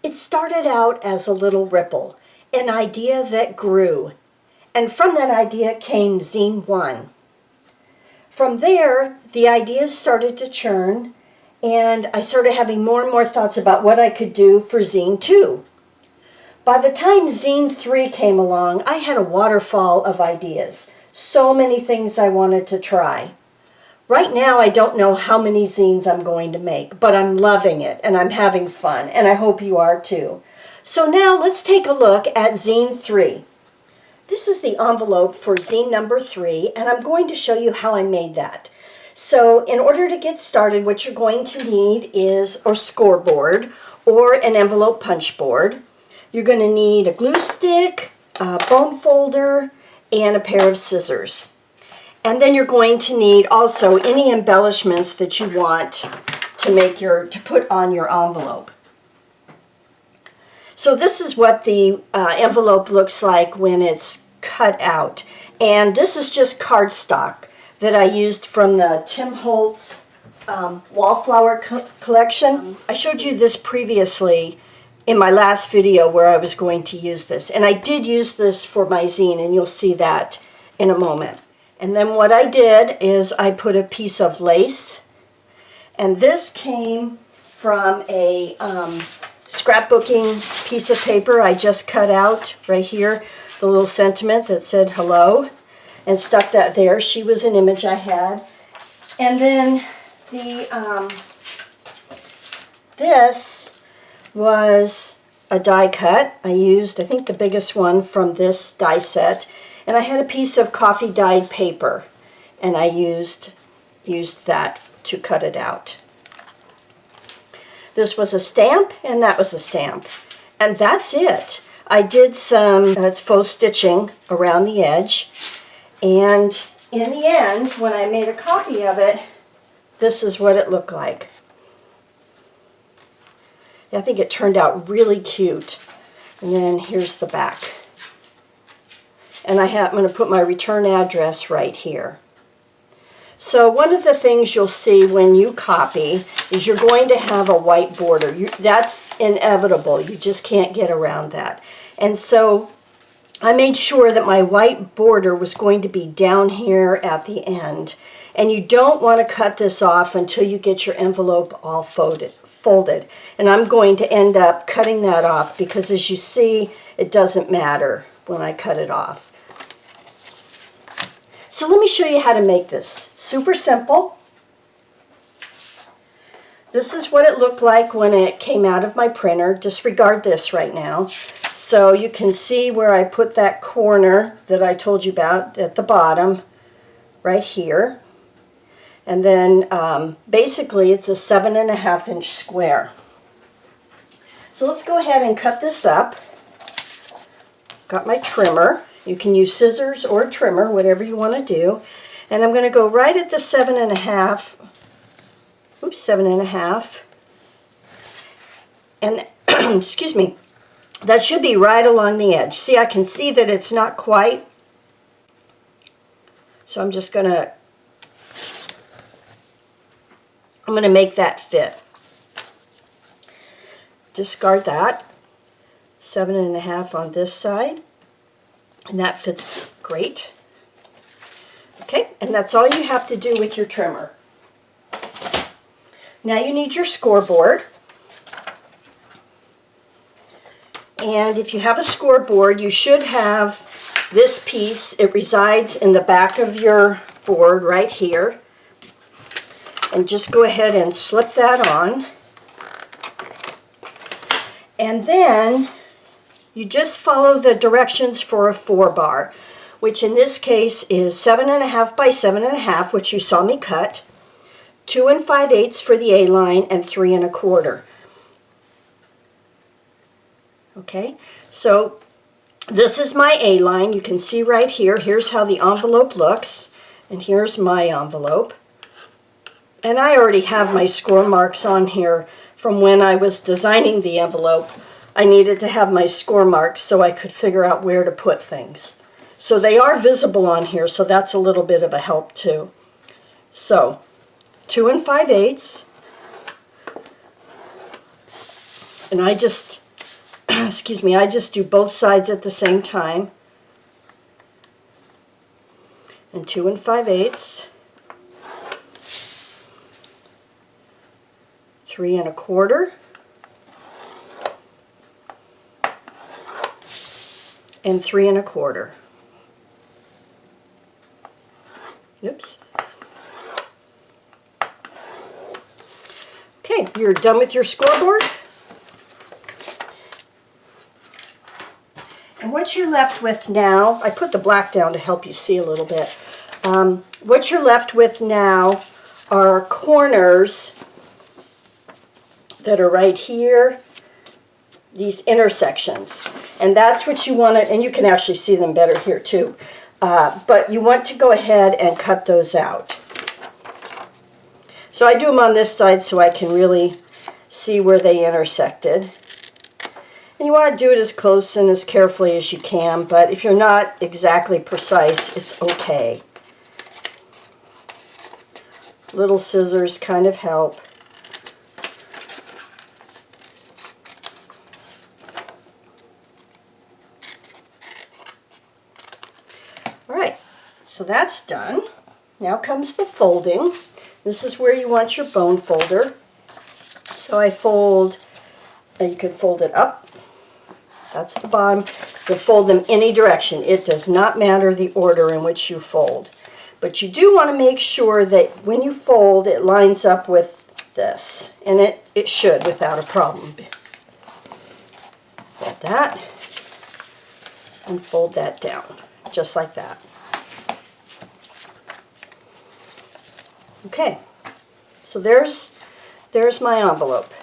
It started out as a little ripple, an idea that grew. And from that idea came Zine 1. From there, the ideas started to churn, and I started having more and more thoughts about what I could do for Zine 2. By the time Zine 3 came along, I had a waterfall of ideas. So many things I wanted to try. Right now, I don't know how many zines I'm going to make, but I'm loving it, and I'm having fun, and I hope you are too. So now let's take a look at Zine 3. This is the envelope for Zine number 3, and I'm going to show you how I made that. So in order to get started, what you're going to need is a scoreboard or an envelope punch board. You're going to need a glue stick, a bone folder, and a pair of scissors. And then you're going to need also any embellishments that you want to put on your envelope. So this is what the envelope looks like when it's cut out. And this is just cardstock that I used from the Tim Holtz Wallflower collection. I showed you this previously in my last video where I was going to use this. And I did use this for my zine, and you'll see that in a moment. And then what I did is I put a piece of lace, and this came from a scrapbooking piece of paper I just cut out right here, the little sentiment that said hello, and stuck that there. She was an image I had. And then this was a die cut. I used, I think, the biggest one from this die set. And I had a piece of coffee dyed paper, and I used that to cut it out. This was a stamp, and that was a stamp. And that's it. I did some faux stitching around the edge. And in the end, when I made a copy of it, this is what it looked like. I think it turned out really cute. And then here's the back. And I'm going to put my return address right here. So one of the things you'll see when you copy is you're going to have a white border. That's inevitable. You just can't get around that. And so I made sure that my white border was going to be down here at the end. And you don't want to cut this off until you get your envelope all folded. And I'm going to end up cutting that off because, as you see, it doesn't matter when I cut it off. So let me show you how to make this. Super simple. This is what it looked like when it came out of my printer. Disregard this right now. So you can see where I put that corner that I told you about at the bottom, right here. And then basically it's a 7.5-inch square. So let's go ahead and cut this up. Got my trimmer. You can use scissors or a trimmer, whatever you want to do. And I'm going to go right at the 7.5. Oops, 7.5. And excuse me, that should be right along the edge. See, I can see that it's not quite. So I'm just going to make that fit. Discard that. 7.5 on this side. And that fits great. Okay, and that's all you have to do with your trimmer. Now you need your scoreboard. And if you have a scoreboard, you should have this piece. It resides in the back of your board right here. And just go ahead and slip that on. And then you just follow the directions for a 4-bar, which in this case is 7.5 by 7.5, which you saw me cut, 2 5/8 for the A line, and 3 1/4. Okay, so this is my A line. You can see right here. Here's how the envelope looks, and here's my envelope. And I already have my score marks on here from when I was designing the envelope. I needed to have my score marks so I could figure out where to put things. So they are visible on here, so that's a little bit of a help too. So 2 5/8, and I just excuse me, I just do both sides at the same time. And 2 5/8, 3 1/4, and 3 1/4. Oops. Okay, you're done with your scoreboard. And what you're left with now, I put the black down to help you see a little bit. What you're left with now are corners that are right here, these intersections. And that's what you want to, and you can actually see them better here too. But you want to go ahead and cut those out. So I do them on this side so I can really see where they intersected. And you want to do it as close and as carefully as you can, but if you're not exactly precise, it's okay. Little scissors kind of help. All right, so that's done. Now comes the folding. This is where you want your bone folder. So I fold, and you could fold it up. That's the bottom. You fold them any direction. It does not matter the order in which you fold. But you do want to make sure that when you fold, it lines up with this. And it should without a problem. Fold that. And fold that down. Just like that. Okay. So there's my envelope.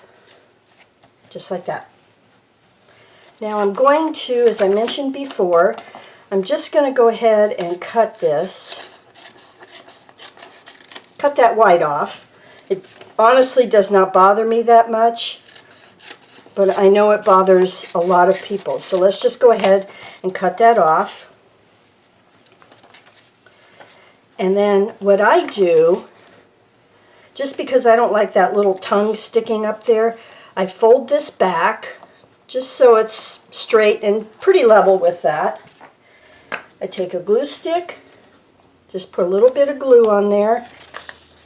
Just like that. Now I'm going to, as I mentioned before, I'm just going to go ahead and cut this. Cut that white off. It honestly does not bother me that much, but I know it bothers a lot of people. So let's just go ahead and cut that off. And then what I do, just because I don't like that little tongue sticking up there, I fold this back just so it's straight and pretty level with that. I take a glue stick, just put a little bit of glue on there,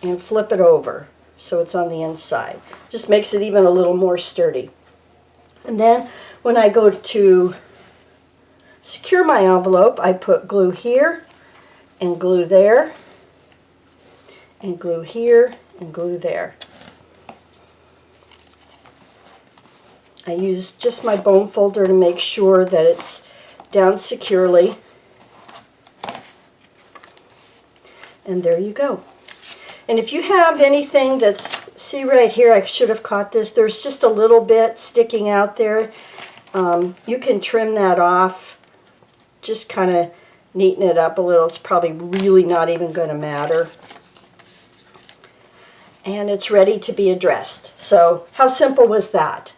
and flip it over so it's on the inside. Just makes it even a little more sturdy. And then when I go to secure my envelope, I put glue here, and glue there, and glue here, and glue there. I use just my bone folder to make sure that it's down securely. And there you go. And if you have anything that's, see right here, I should have caught this, there's just a little bit sticking out there. You can trim that off, just kind of neaten it up a little. It's probably really not even going to matter. And it's ready to be addressed. So how simple was that?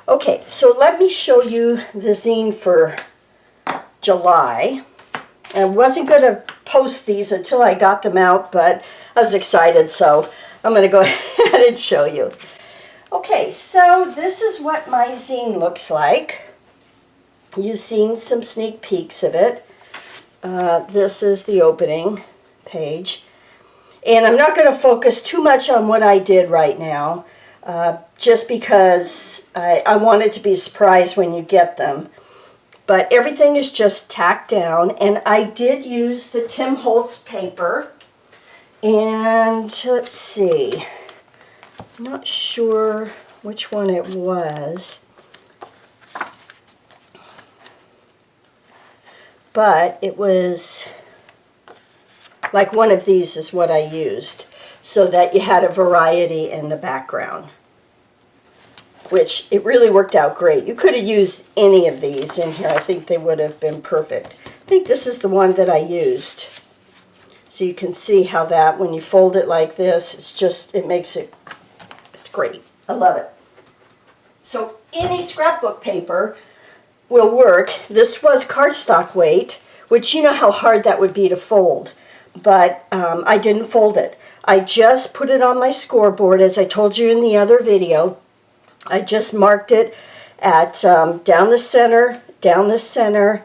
Okay, so let me show you the zine for July. I wasn't going to post these until I got them out, but I was excited, so I'm going to go ahead and show you. Okay, so this is what my zine looks like. You've seen some sneak peeks of it. This is the opening page. And I'm not going to focus too much on what I did right now, just because I want it to be a surprise when you get them. But everything is just tacked down, and I did use the Tim Holtz paper. And let's see, I'm not sure which one it was, but it was like one of these is what I used, so that you had a variety in the background, which it really worked out great. You could have used any of these in here. I think they would have been perfect. I think this is the one that I used. So you can see how that, when you fold it like this, it's just, it makes it, it's great. I love it. So any scrapbook paper will work. This was cardstock weight, which you know how hard that would be to fold. But I didn't fold it. I just put it on my scoreboard, as I told you in the other video. I just marked it at down the center,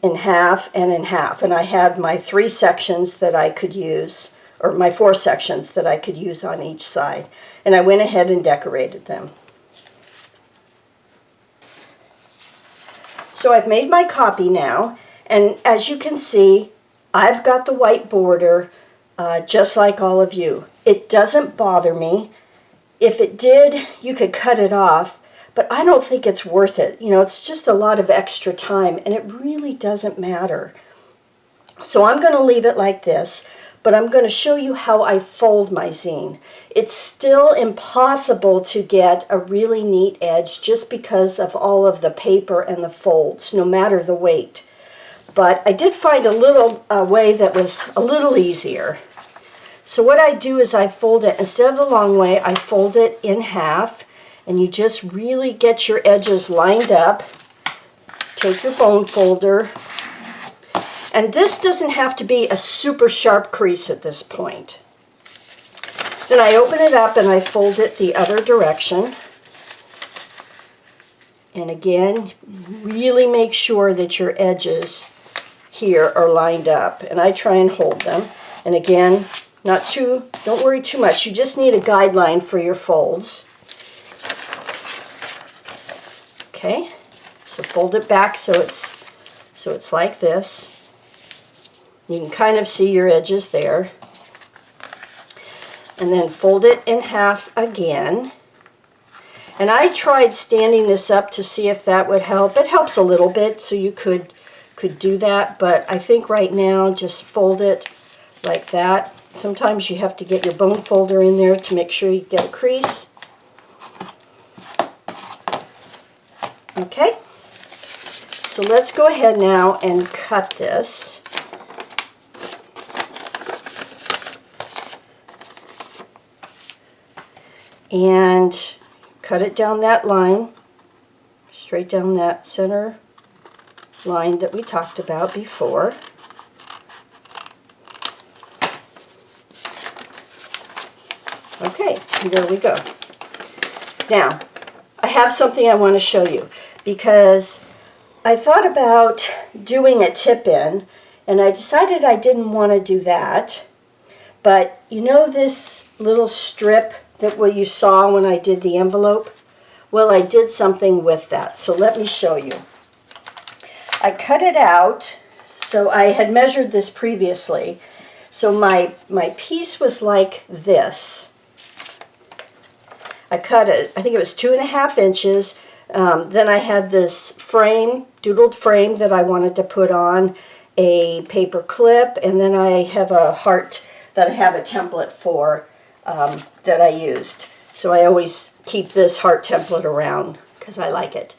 in half, and in half. And I had my 3 sections that I could use, or my 4 sections that I could use on each side. And I went ahead and decorated them. So I've made my copy now, and as you can see, I've got the white border just like all of you. It doesn't bother me. If it did, you could cut it off, but I don't think it's worth it. You know, it's just a lot of extra time, and it really doesn't matter. So I'm going to leave it like this, but I'm going to show you how I fold my zine. It's still impossible to get a really neat edge just because of all of the paper and the folds, no matter the weight. But I did find a little way that was a little easier. So what I do is I fold it, instead of the long way, I fold it in half, and you just really get your edges lined up. Take your bone folder, and this doesn't have to be a super sharp crease at this point. Then I open it up and I fold it the other direction. And again, really make sure that your edges here are lined up. And I try and hold them. And again, don't worry too much. You just need a guideline for your folds. Okay, so fold it back so it's like this. You can kind of see your edges there. And then fold it in half again. And I tried standing this up to see if that would help. It helps a little bit, so you could do that, but I think right now just fold it like that. Sometimes you have to get your bone folder in there to make sure you get a crease. Okay, so let's go ahead now and cut this. And cut it down that line, straight down that center line that we talked about before. Okay, there we go. Now, I have something I want to show you, because I thought about doing a tip-in, and I decided I didn't want to do that. But you know this little strip that what you saw when I did the envelope? Well, I did something with that, so let me show you. I cut it out, so I had measured this previously. So my piece was like this. I cut it, I think it was 2.5 inches. Then I had this frame, doodled frame that I wanted to put on, a paper clip, and then I have a heart that I have a template for that I used. So I always keep this heart template around because I like it.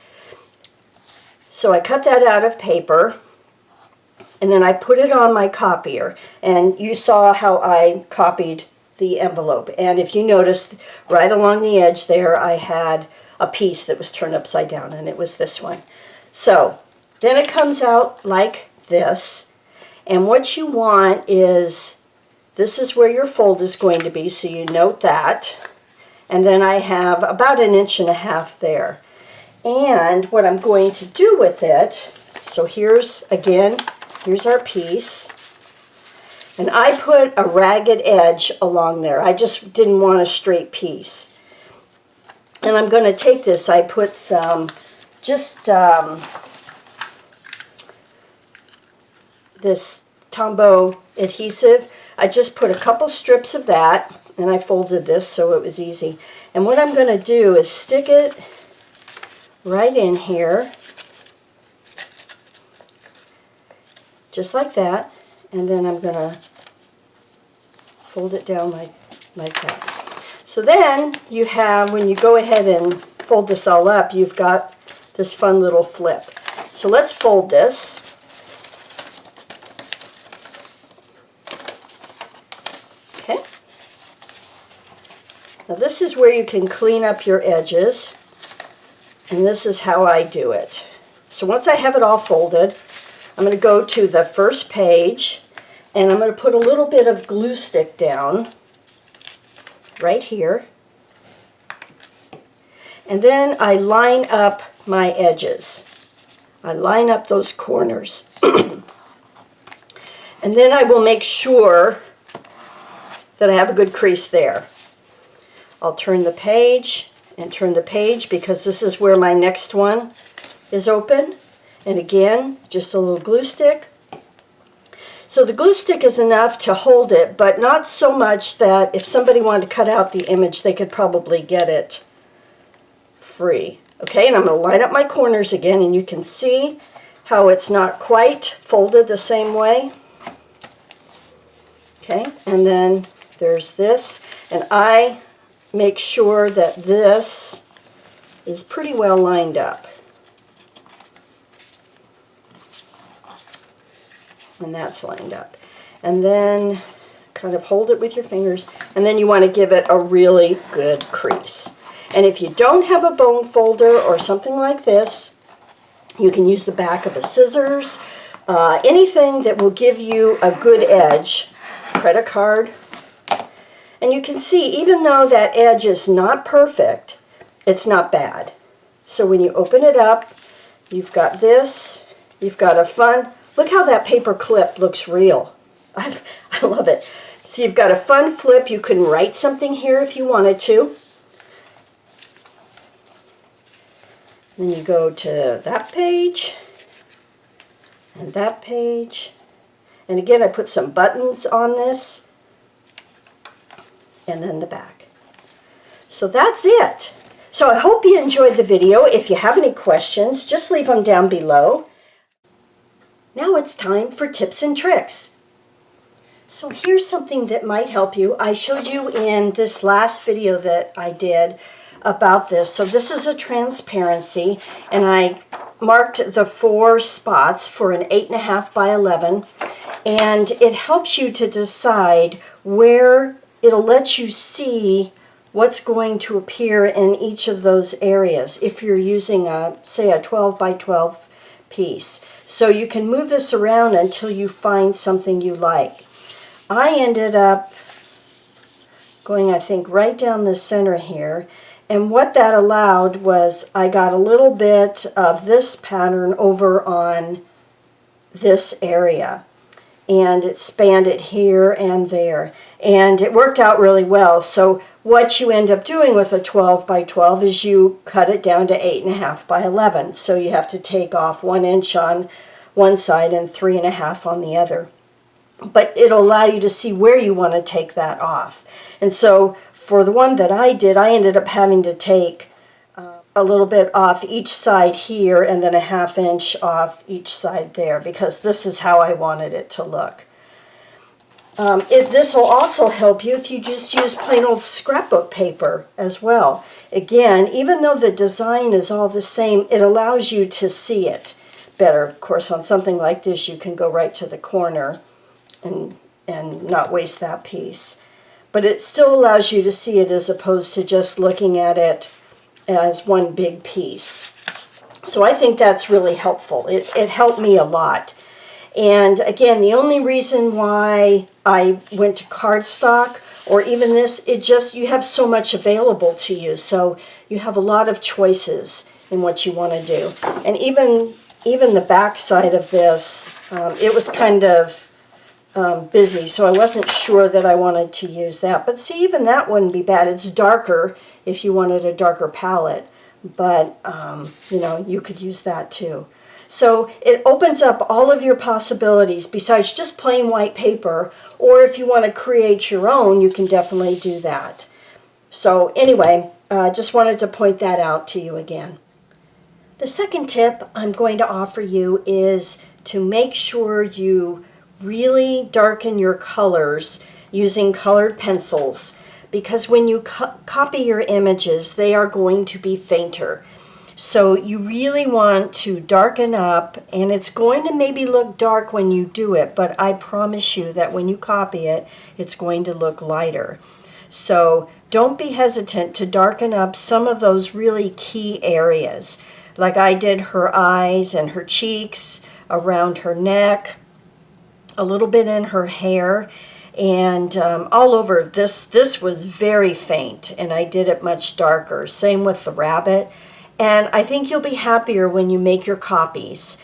So I cut that out of paper, and then I put it on my copier, and you saw how I copied the envelope. And if you noticed, right along the edge there, I had a piece that was turned upside down, and it was this one. So then it comes out like this, and what you want is, this is where your fold is going to be, so you note that. And then I have about 1.5 inches there. And what I'm going to do with it, so here's our piece. And I put a ragged edge along there. I just didn't want a straight piece. And I'm going to take this, I put some, this Tombow adhesive. I just put a couple strips of that, and I folded this so it was easy. And what I'm going to do is stick it right in here, just like that, and then I'm going to fold it down like that. So then you have, when you go ahead and fold this all up, you've got this fun little flip. So let's fold this. Okay. Now this is where you can clean up your edges, and this is how I do it. So once I have it all folded, I'm going to go to the first page, and I'm going to put a little bit of glue stick down right here. And then I line up my edges. I line up those corners. And then I will make sure that I have a good crease there. I'll turn the page and turn the page because this is where my next one is open. And again, just a little glue stick. So the glue stick is enough to hold it, but not so much that if somebody wanted to cut out the image, they could probably get it free. Okay, and I'm going to line up my corners again, and you can see how it's not quite folded the same way. Okay, and then there's this, and I make sure that this is pretty well lined up. And that's lined up. And then kind of hold it with your fingers, and then you want to give it a really good crease. And if you don't have a bone folder or something like this, you can use the back of a scissors, anything that will give you a good edge, credit card. And you can see, even though that edge is not perfect, it's not bad. So when you open it up, you've got this, you've got a fun, look how that paper clip looks real. I love it. So you've got a fun flip. You can write something here if you wanted to. Then you go to that page and that page. And again, I put some buttons on this. And then the back. So that's it. So I hope you enjoyed the video. If you have any questions, just leave them down below. Now it's time for tips and tricks. So here's something that might help you. I showed you in this last video that I did about this. So this is a transparency, and I marked the 4 spots for an 8.5 by 11, and it helps you to decide where it'll let you see what's going to appear in each of those areas if you're using say a 12 by 12 piece. So you can move this around until you find something you like. I ended up going, I think, right down the center here, and what that allowed was I got a little bit of this pattern over on this area, and it spanned it here and there, and it worked out really well. So what you end up doing with a 12 by 12 is you cut it down to 8.5 by 11. So you have to take off 1 inch on one side and 3.5 on the other. But it'll allow you to see where you want to take that off. And so for the one that I did, I ended up having to take a little bit off each side here and then a 1/2 inch off each side there, because this is how I wanted it to look. This will also help you if you just use plain old scrapbook paper as well. Again, even though the design is all the same, it allows you to see it better. Of course, on something like this, you can go right to the corner and not waste that piece. But it still allows you to see it as opposed to just looking at it as one big piece. So I think that's really helpful. It helped me a lot. And again, the only reason why I went to cardstock or even this, you have so much available to you. So you have a lot of choices in what you want to do. And even the back side of this, it was kind of busy, so I wasn't sure that I wanted to use that. But see, even that wouldn't be bad. It's darker if you wanted a darker palette, but you know, you could use that too. So it opens up all of your possibilities besides just plain white paper, or if you want to create your own, you can definitely do that. So anyway, just wanted to point that out to you again. The second tip I'm going to offer you is to make sure you really darken your colors using colored pencils, because when you copy your images, they are going to be fainter. So you really want to darken up, and it's going to maybe look dark when you do it, but I promise you that when you copy it, it's going to look lighter. So don't be hesitant to darken up some of those really key areas. Like I did her eyes and her cheeks, around her neck, a little bit in her hair, and all over. This was very faint, and I did it much darker. Same with the rabbit. And I think you'll be happier when you make your copies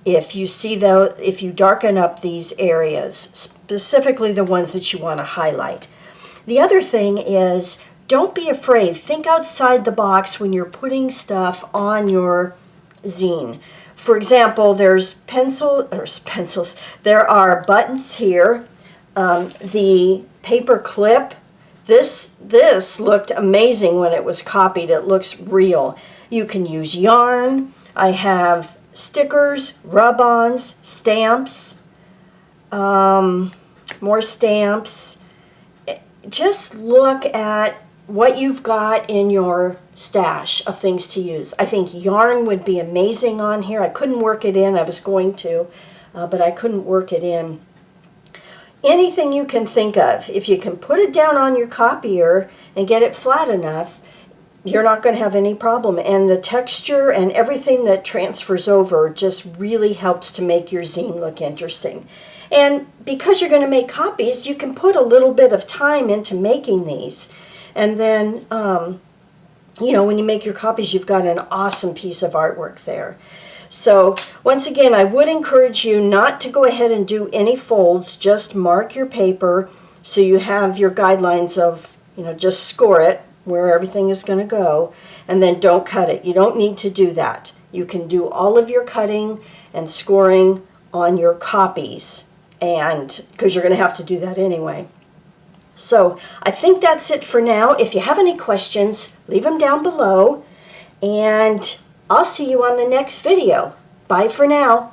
if you darken up these areas, specifically the ones that you want to highlight. The other thing is, don't be afraid. Think outside the box when you're putting stuff on your zine. For example, there's pencils. There are buttons here. The paper clip. This looked amazing when it was copied. It looks real. You can use yarn. I have stickers, rub-ons, stamps, more stamps. Just look at what you've got in your stash of things to use. I think yarn would be amazing on here. I couldn't work it in. I was going to, but I couldn't work it in. Anything you can think of. If you can put it down on your copier and get it flat enough, you're not going to have any problem. And the texture and everything that transfers over just really helps to make your zine look interesting. And because you're going to make copies, you can put a little bit of time into making these. And then, when you make your copies, you've got an awesome piece of artwork there. So once again, I would encourage you not to go ahead and do any folds. Just mark your paper so you have your guidelines of, just score it where everything is going to go, and then don't cut it. You don't need to do that. You can do all of your cutting and scoring on your copies, and because you're going to have to do that anyway. So I think that's it for now. If you have any questions, leave them down below, and I'll see you on the next video. Bye for now.